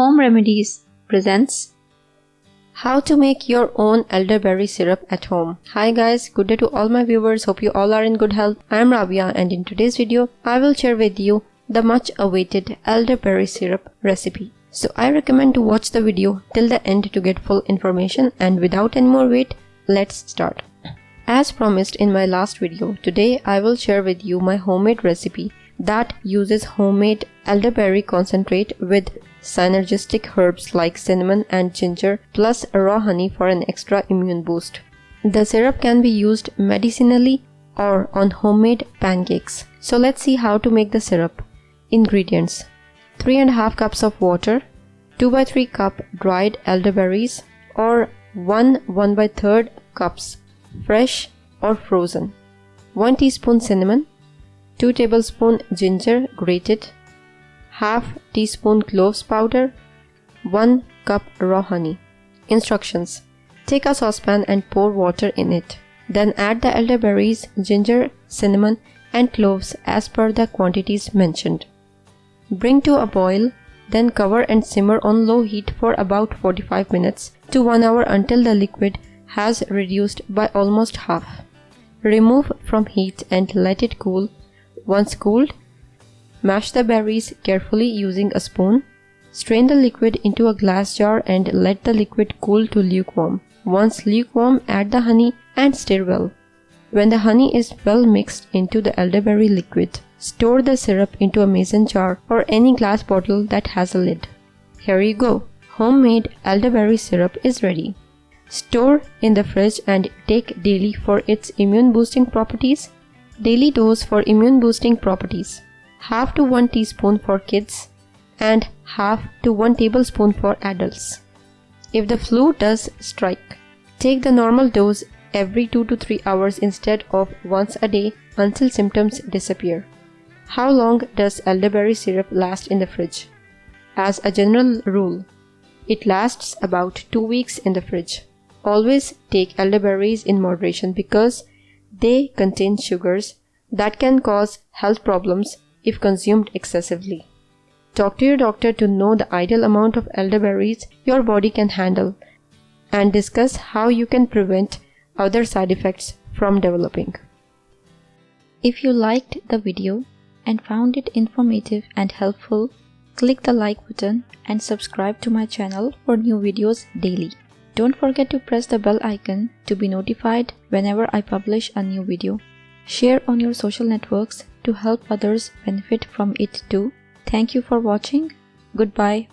Home Remedies presents how to make your own elderberry syrup at home. Hi guys, good day to all my viewers. Hope you all are in good health. I am Rabia and in today's video, I will share with you the much awaited elderberry syrup recipe. So I recommend to watch the video till the end to get full information, and without any more wait, let's start. As promised in my last video, today I will share with you my homemade recipe that uses homemade elderberry concentrate with synergistic herbs like cinnamon and ginger plus raw honey for an extra immune boost. The syrup can be used medicinally or on homemade pancakes. So let's see how to make the syrup. Ingredients: 3.5 cups of water, 2/3 cup dried elderberries or 1/3 cups fresh or frozen, 1 teaspoon cinnamon, 2 tablespoons ginger grated, half teaspoon cloves powder, 1 cup raw honey. Instructions: take a saucepan and pour water in it. Then add the elderberries, ginger, cinnamon and cloves as per the quantities mentioned. Bring to a boil, then cover and simmer on low heat for about 45 minutes to 1 hour until the liquid has reduced by almost half. Remove from heat and let it cool. Once cooled, mash the berries carefully using a spoon. Strain the liquid into a glass jar and let the liquid cool to lukewarm. Once lukewarm, add the honey and stir well. When the honey is well mixed into the elderberry liquid, store the syrup into a mason jar or any glass bottle that has a lid. Here you go. Homemade elderberry syrup is ready. Store in the fridge and take daily for its immune boosting properties. Daily dose for immune boosting properties: half to 1 teaspoon for kids and half to 1 tablespoon for adults. If the flu does strike, take the normal dose every 2 to 3 hours instead of once a day until symptoms disappear. How long does elderberry syrup last in the fridge? As a general rule, it lasts about 2 weeks in the fridge. Always take elderberries in moderation because they contain sugars that can cause health problems if consumed excessively. Talk to your doctor to know the ideal amount of elderberries your body can handle and discuss how you can prevent other side effects from developing. If you liked the video and found it informative and helpful, click the like button and subscribe to my channel for new videos daily. Don't forget to press the bell icon to be notified whenever I publish a new video. Share on your social networks to help others benefit from it too. Thank you for watching. Goodbye.